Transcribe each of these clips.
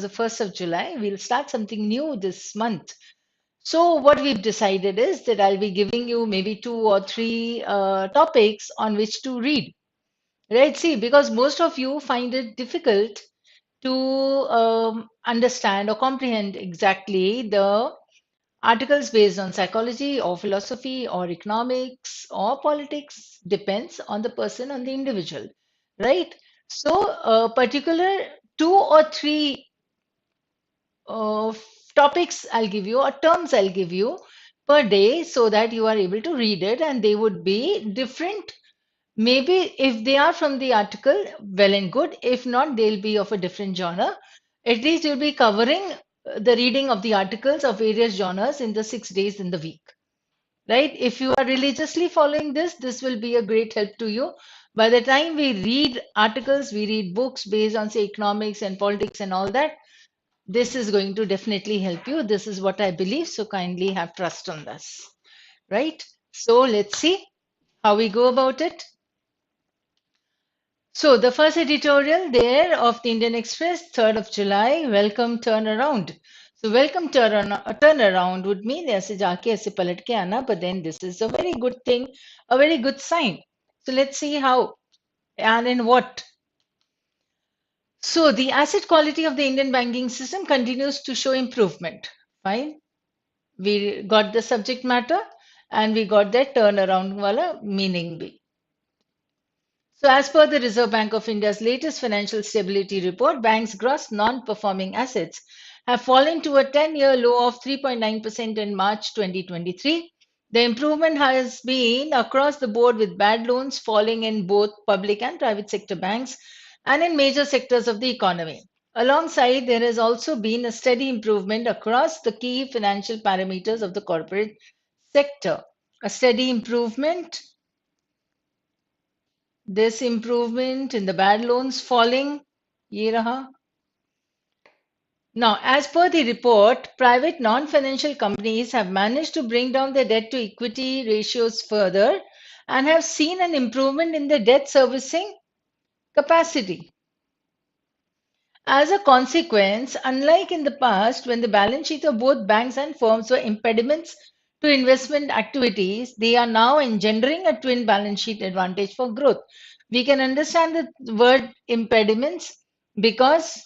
the 1st of July. We'll start something new this month. So, what we've decided is that I'll be giving you maybe 2 or 3 topics on which to read. Right? See, because most of you find it difficult to understand or comprehend exactly the articles based on psychology or philosophy or economics or politics, depends on the person, on the individual, right? So, particular 2 or 3 uh, topics I'll give you or terms I'll give you per day so that you are able to read it, and they would be different. Maybe if they are from the article, well and good. If not, they'll be of a different genre. At least you'll be covering the reading of the articles of various genres in the 6 days in the week, right? If you are religiously following this, this will be a great help to you. By the time we read articles, we read books based on, say, economics and politics and all that, this is going to definitely help you. This is what I believe. So kindly have trust on this, right? So let's see how we go about it. So the first editorial there of the Indian Express, 3rd of July, welcome turnaround. So welcome turnaround would mean ऐसे जाके ऐसे पलट के आना, but then this is a very good thing, a very good sign. So let's see how and in what. So the asset quality of the Indian banking system continues to show improvement. Fine. We got the subject matter and we got that turnaround wala meaning bhi. So, as per the Reserve Bank of India's latest financial stability report, banks' gross non-performing assets have fallen to a 10-year low of 3.9% in March 2023. The improvement has been across the board, with bad loans falling in both public and private sector banks and in major sectors of the economy. Alongside, there has also been a steady improvement across the key financial parameters of the corporate sector. A steady improvement, this improvement in the bad loans falling, ye raha. Now, as per the report, private non-financial companies have managed to bring down their debt to equity ratios further and have seen an improvement in their debt servicing capacity. As a consequence, unlike in the past when the balance sheets of both banks and firms were impediments to investment activities, they are now engendering a twin balance sheet advantage for growth. We can understand the word impediments because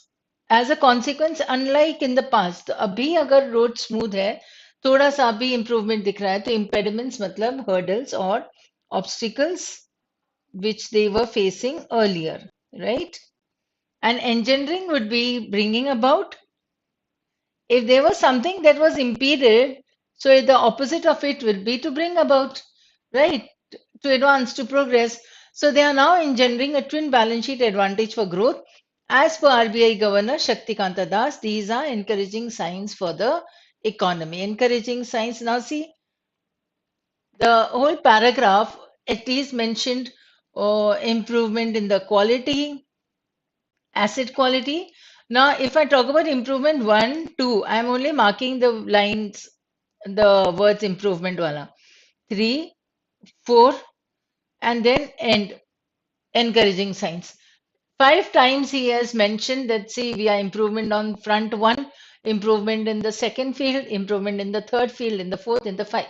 as a consequence, unlike in the past, तो अभी अगर road smooth है, थोड़ा सा भी improvement दिख रहा है, तो impediments मतलब hurdles or obstacles which they were facing earlier, right? And engendering would be bringing about. If there was something that was impeded, so the opposite of it will be to bring about, right? To advance, to progress. So they are now engendering a twin balance sheet advantage for growth. As per RBI Governor Shaktikanta Das, these are encouraging signs for the economy. Encouraging signs. Now see, the whole paragraph at least mentioned improvement in the quality, asset quality. Now, if I talk about improvement 1, 2, I'm only marking the lines, the words improvement wala. 3, 4, and then end, encouraging signs. 5 times he has mentioned that, see, we are improvement on front 1, improvement in the second field, improvement in the third field, in the fourth, in the fifth.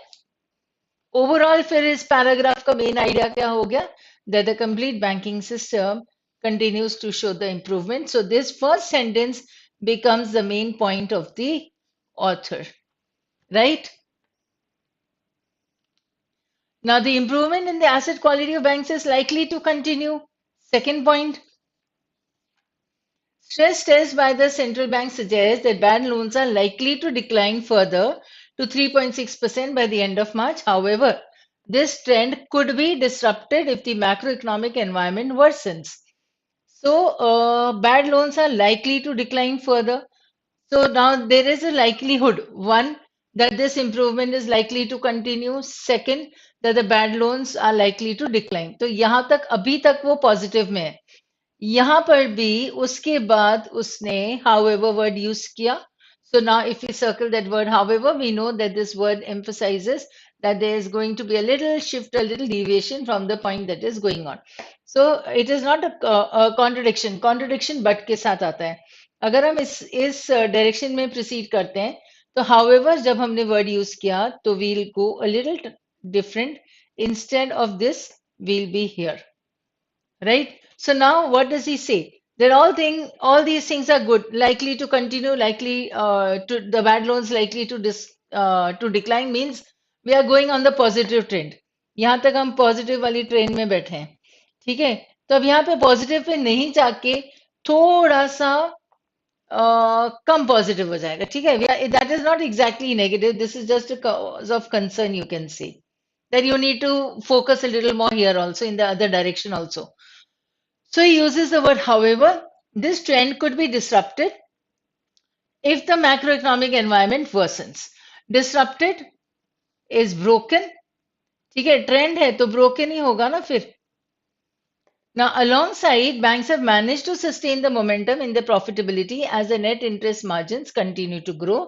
Overall, फिर इस paragraph का main idea क्या हो गया? That the complete banking system continues to show the improvement. So this first sentence becomes the main point of the author, right? Now the improvement in the asset quality of banks is likely to continue. Second point, stress test by the central bank suggests that bad loans are likely to decline further to 3.6% by the end of March. However, this trend could be disrupted if the macroeconomic environment worsens. So, bad loans are likely to decline further. So now there is a likelihood, one, that this improvement is likely to continue. Second, that the bad loans are likely to decline. तो यहाँ तक अभी तक वो positive में है. यहाँ पर भी उसके बाद उसने however word use किया. So now if we circle that word however, we know that this word emphasizes that there is going to be a little shift, a little deviation from the point that is going on. So it is not a contradiction. Contradiction but के साथ आता है. अगर हम इस direction में proceed करते हैं तो हाउएवर जब हमने वर्ड यूज किया तो we'll go a little different instead of this we'll be here right? So now what does he say? That all these things are good, likely to continue, likely to the bad loans likely to decline means we are going on the positive trend. यहाँ तक हम positive वाली train में बैठे हैं, ठीक है? तो अब यहाँ पे पॉजिटिव पे नहीं जाके थोड़ा सा कम पॉजिटिव हो जाएगा, ठीक है? That is not exactly negative, this is just a cause of concern, you can say that you need to focus a little more here also in the other direction also. So he uses the word however. This trend could be disrupted if the macroeconomic environment worsens. Disrupted is broken. ठीक है, trend है तो broken ही होगा ना फिर. Now, alongside, banks have managed to sustain the momentum in their profitability as the net interest margins continue to grow.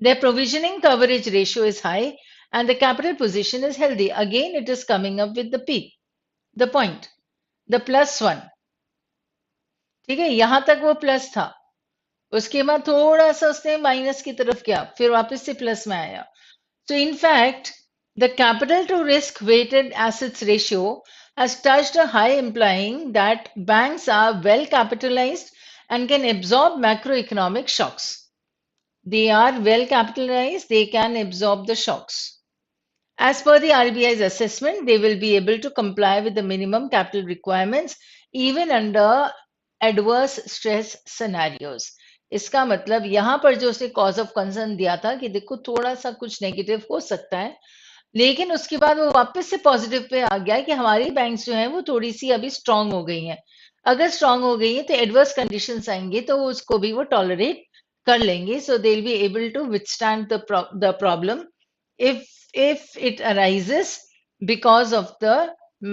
Their provisioning coverage ratio is high and the capital position is healthy. Again, it is coming up with the peak, the point, the plus one. ठीक है, यहां तक वो plus था, उसके बाद थोड़ा सा उसने माइनस की तरफ किया, फिर वापस से प्लस में आया. So in fact, the capital to risk weighted assets ratio has touched a high, implying that banks are well capitalized and can absorb macroeconomic shocks. They are well capitalized, they can absorb the shocks. As per the RBI's assessment, they will be able to comply with the minimum capital requirements even under adverse stress scenarios. इसका मतलब यहाँ पर जो उसने cause of concern दिया था कि देखो थोड़ा सा कुछ नेगेटिव हो सकता है, लेकिन उसके बाद वो वापस से पॉजिटिव पे आ गया कि हमारी बैंक्स जो हैं वो थोड़ी सी अभी स्ट्रांग हो गई हैं. अगर स्ट्रांग हो गई है तो एडवर्स कंडीशंस आएंगे तो उसको भी वो टॉलरेट कर लेंगे. So they will be able to withstand the problem if it arises because of the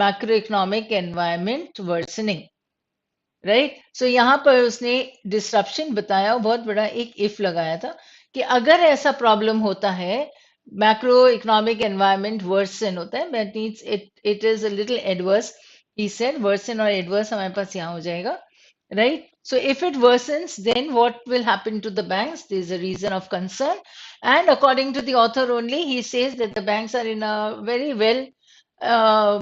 macroeconomic environment worsening. Right. So यहाँ पर उसने डिस्ट्रप्शन बताया, बहुत बड़ा एक इफ लगाया था कि अगर ऐसा प्रॉब्लम होता है, मैक्रो इकोनॉमिक एनवायरमेंट वर्सन होता है, that means it is a little adverse. He said version और एडवर्स हमारे पास यहाँ हो जाएगा, right? So if it worsens, then what will happen to the banks? There is a reason of concern. And according to the author only, he says that the banks are in a very well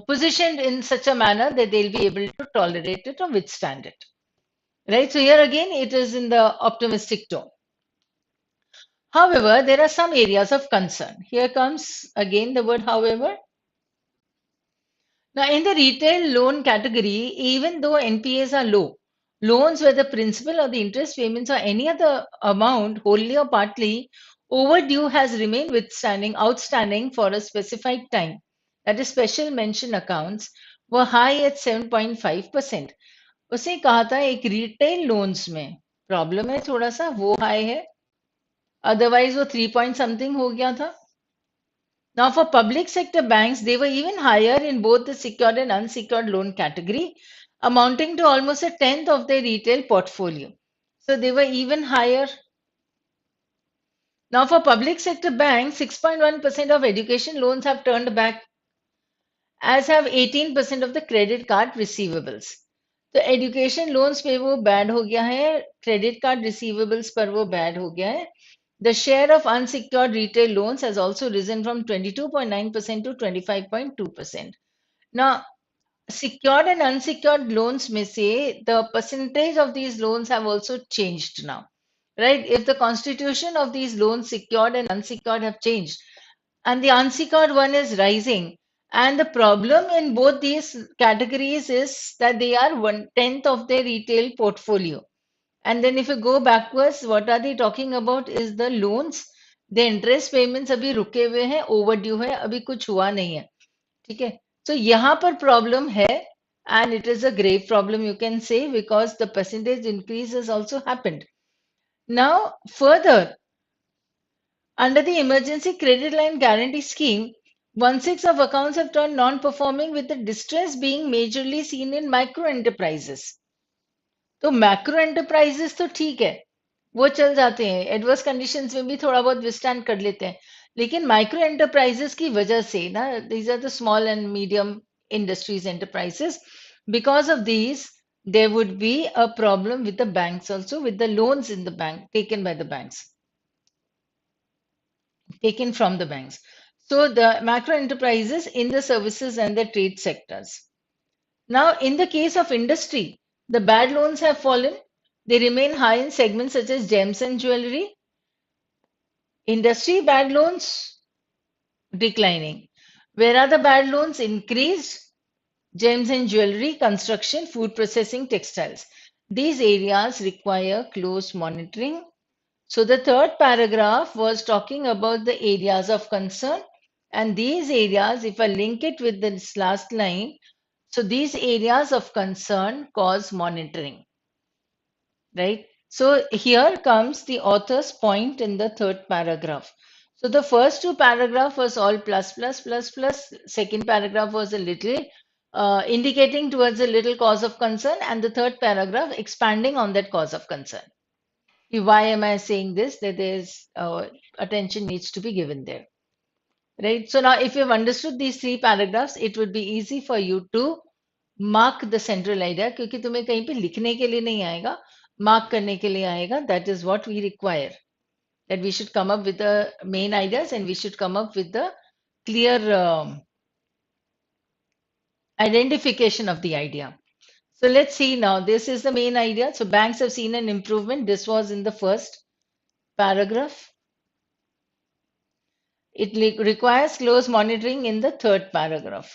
positioned in such a manner that they'll be able to tolerate it or withstand it. Right? So here again, it is in the optimistic tone. However, there are some areas of concern. Here comes again the word however. Now, in the retail loan category, even though NPAs are low, loans where the principal or the interest payments or any other amount, wholly or partly, overdue has remained outstanding for a specified time. That is, special mention accounts were high at 7.5%. उसने कहा था एक retail loans में problem है, थोड़ा सा वो high है, अदरवाइज वो 3 point something हो गया था. Now, for public sector banks, they were even higher in both the secured and unsecured loan category, amounting to almost a tenth of their retail portfolio. So they were even higher. Now, for public sector banks, 6.1% of education loans have turned back, as have 18% of the credit card receivables. तो education loans पे वो bad हो गया है, credit card receivables पर वो bad हो गया है. The share of unsecured retail loans has also risen from 22.9% to 25.2%. Now, secured and unsecured loans may say the percentage of these loans have also changed now, right? If the constitution of these loans, secured and unsecured, have changed, and the unsecured one is rising, and the problem in both these categories is that they are 1/10 of their retail portfolio. And then if you go backwards, what are they talking about is the loans, the interest payments अभी रुके हुए हैं, overdue है, अभी कुछ हुआ नहीं है, ठीक है? So यहाँ पर problem है, and it is a grave problem, you can say, because the percentage increase has also happened. Now, further, under the emergency credit line guarantee scheme, 1/6 of accounts have turned non-performing, with the distress being majorly seen in micro enterprises. तो macro enterprises तो ठीक है, वो चल जाते हैं, adverse conditions में भी थोड़ा बहुत विस्टैंड कर लेते हैं, लेकिन माइक्रो एंटरप्राइजेस की वजह से ना, these are the small and medium industries enterprises, because of these there would be a problem with the banks also, with the loans in the bank taken by the banks, taken from the banks. So the macro enterprises in the services and the trade sectors. Now, in the case of industry, the bad loans have fallen. They remain high in segments such as gems and jewelry. Industry bad loans declining. Where are the bad loans increased? Gems and jewelry, construction, food processing, textiles. These areas require close monitoring. So the third paragraph was talking about the areas of concern. And these areas, if I link it with this last line, so these areas of concern cause monitoring, right? So here comes the author's point in the third paragraph. So the first two paragraph was all plus, plus, plus, plus. Second paragraph was a little indicating towards a little cause of concern, and the third paragraph expanding on that cause of concern. Why am I saying this? That there's attention needs to be given there. Right. So now, if you've understood these three paragraphs, it would be easy for you to mark the central idea, क्योंकि तुम्हें कहीं पे लिखने के लिए नहीं आएगा, mark करने के लिए आएगा. That is what we require. That we should come up with the main ideas and we should come up with the clear identification of the idea. So let's see now. This is the main idea. So banks have seen an improvement. This was in the first paragraph. It requires close monitoring in the third paragraph.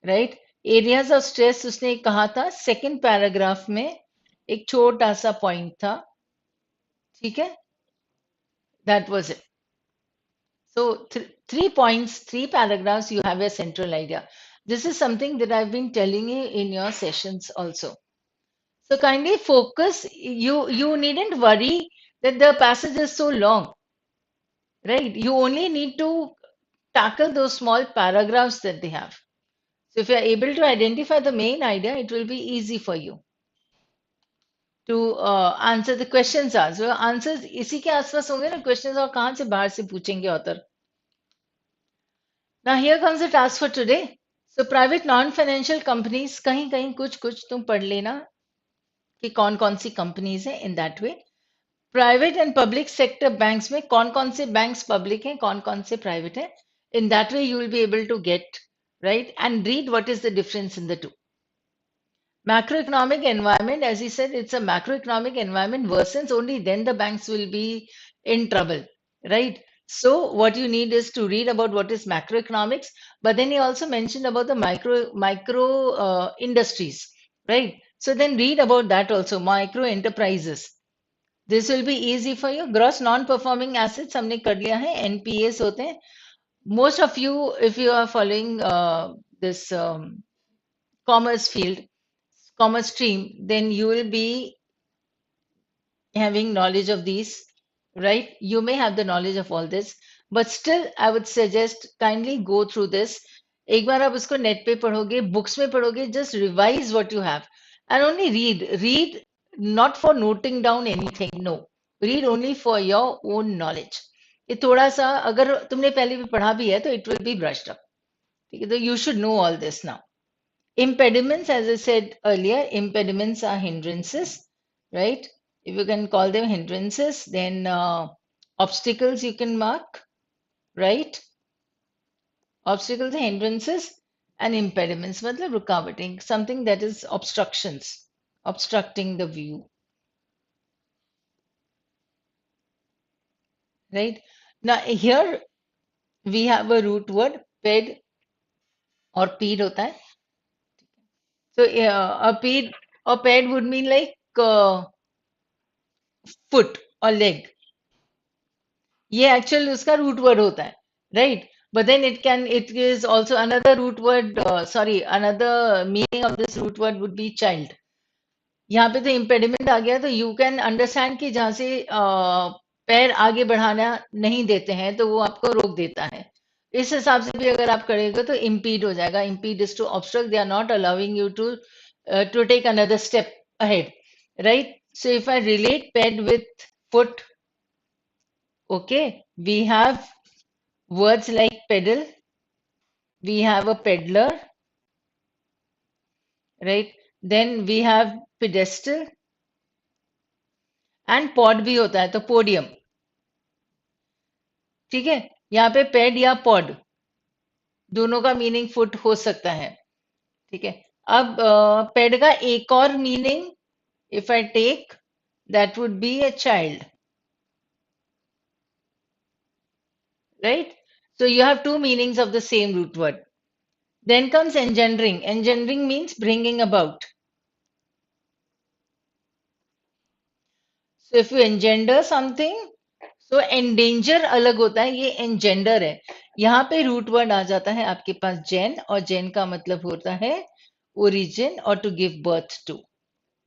Right. Areas of stress उसने कहा था second paragraph में, एक छोटा सा point था. ठीक है, that was it. So 3 points, 3 paragraphs, you have a central idea. This is something that I've been telling you in your sessions also. So kindly focus. You needn't worry that the passage is so long, right? You only need to tackle those small paragraphs that they have. So if you're able to identify the main idea, it will be easy for you to answer the questions asked. So answers इसी के आसपास होंगे ना questions, और कहाँ से बाहर से पूछेंगे author. Now here comes the task for today. So private non-financial companies, कहीं कहीं कुछ कुछ तुम पढ़ लेना कि कौन कौन सी companies हैं in that way. Private and public sector banks में कौन कौन से banks public हैं, कौन कौन से private हैं. In that way you will be able to get right and read what is the difference in the two. Macroeconomic environment, as he said, it's a macroeconomic environment worsens, only then the banks will be in trouble, right? So what you need is to read about what is macroeconomics, but then he also mentioned about the micro industries, right? So then read about that also, micro enterprises. This will be easy for you. Gross non-performing assets हमने कर लिया है, NPAs होते हैं. Most of you, if you are following this commerce field, commerce stream, then you will be having knowledge of these, right? You may have the knowledge of all this, but still I would suggest kindly go through this. एक बार आप उसको net पे पढ़ोगे, books में पढ़ोगे, just revise what you have and only read not for noting down anything, no, read only for your own knowledge. ये थोड़ा सा अगर तुमने पहले भी पढ़ा भी है तो it will be brushed up. ठीक है, तो you should know all this now. Impediments, as I said earlier, impediments are hindrances, right? If you can call them hindrances, then obstacles you can mark, right? Obstacles are hindrances and impediments, matlab rukawateं, something that is obstructions, obstructing the view, right? Now here we have a root word, ped or ped होता है. So a ped would mean like foot or leg. ये actual उसका root word होता है, right? But then it is also another root word, another meaning of this root word would be child. यहाँ पे तो impediment आ गया, तो you can understand कि जहाँ से पैर आगे बढ़ाना नहीं देते हैं तो वो आपको रोक देता है. इस हिसाब से भी अगर आप करेंगे तो impede हो जाएगा. Impede is to obstruct, they are not allowing you to take another step ahead, right? So if I relate ped with foot, okay, we have words like pedal, we have a peddler, right? Then we have pedestal and pod भी होता है तो podium. ठीक है, यहाँ पे paid या pod दोनों का मीनिंग फुट हो सकता है. ठीक है, अब पेड का एक और meaning if I take that would be a child. Right, so you have two meanings of the same root word. Then comes engendering. Engendering means bringing about. So if you engender something, so endanger अलग होता है, ये engender है. यहाँ पे root word आ जाता है आपके पास जेन, और जेन का मतलब होता है origin or to give birth to,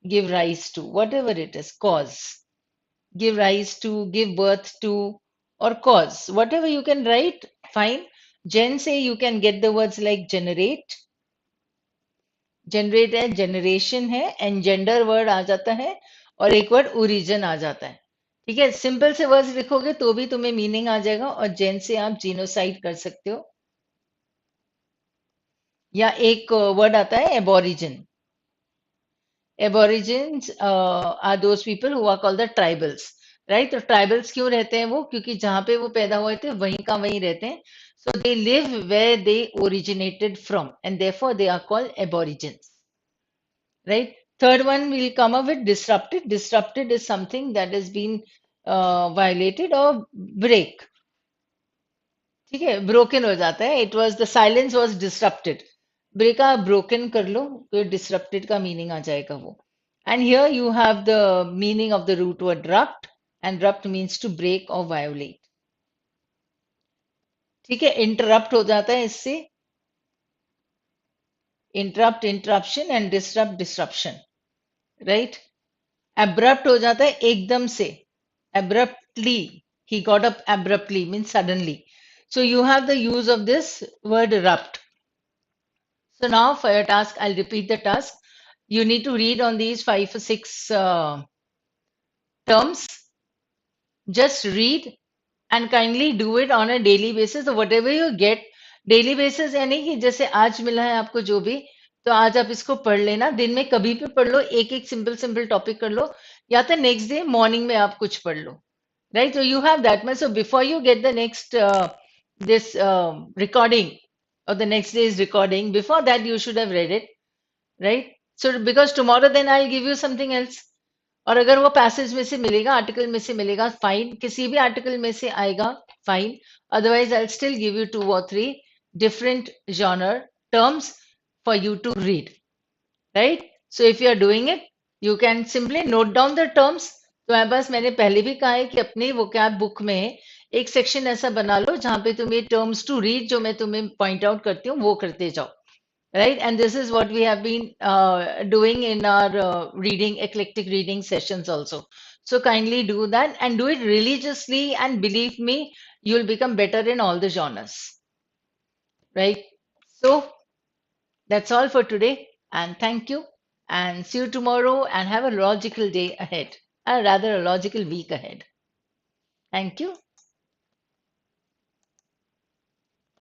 give rise to, whatever it is, cause, give rise to, give birth to, or cause, whatever you can write, fine. Gen से you can get the words like generate, generate है, generation है, engender word आ जाता है, और एक word origin आ जाता है. ठीक है, सिंपल से वर्ड्स लिखोगे तो भी तुम्हें मीनिंग आ जाएगा, और जेन से आप जीनोसाइड कर सकते हो. या एक वर्ड आता है aborigine. Aborigines are those people who are called the tribals. Right, तो ट्राइबल्स क्यों रहते हैं वो? क्योंकि जहां पे वो पैदा हुए थे वहीं का वहीं रहते हैं. So they live where they originated from and therefore they are called aborigines. Right, third one will come up with disrupted. Disrupted is something that has been violated or break. ठीक है, broken हो जाता है. It was the silence was disrupted. Break का broken कर लो तो disrupted का meaning आ जाएगा वो. And here you have the meaning of the root word rupt, and rupt means to break or violate. ठीक है, interrupt हो जाता है इससे. Interrupt, interruption, and disrupt, disruption. Right? Abrupt हो जाता है एकदम से. Abruptly, he got up abruptly means suddenly. So you have the use of this word erupt. So now for your task, I'll repeat the task. You need to read on these 5 or 6 terms. Just read and kindly do it on a daily basis. So whatever you get, daily basis यानी कि जैसे आज मिला है आपको जो भी, तो आज आप इसको पढ़ लेना. दिन में कभी भी पढ़ लो, एक एक सिंपल सिंपल टॉपिक कर लो, या तो नेक्स्ट डे मॉर्निंग में आप कुछ पढ़ लो. Right, so you have that much. So before you get the next this recording or the next day's recording, before that you should have read it. Right, so because tomorrow then I'll give you something else. और अगर वो passage में से मिलेगा, article में से मिलेगा, fine. किसी भी आर्टिकल में से आएगा, fine. Otherwise I still give you 2 or 3 different genre terms for you to read. Right, so if you are doing it, you can simply note down the terms. तो बस मैंने पहले भी कहा है कि अपनी वोकैब बुक में एक सेक्शन ऐसा बना लो जहां पे तुम ये टर्म्स टू रीड जो मैं तुम्हें पॉइंट आउट करती हूँ वो करते जाओ. Right, and this is what we have been doing in our reading, eclectic reading sessions also. So kindly do that and do it religiously, and believe me, you'll become better in all the genres. Right, so that's all for today, and thank you, and see you tomorrow, and have a logical day ahead, or rather a logical week ahead. Thank you.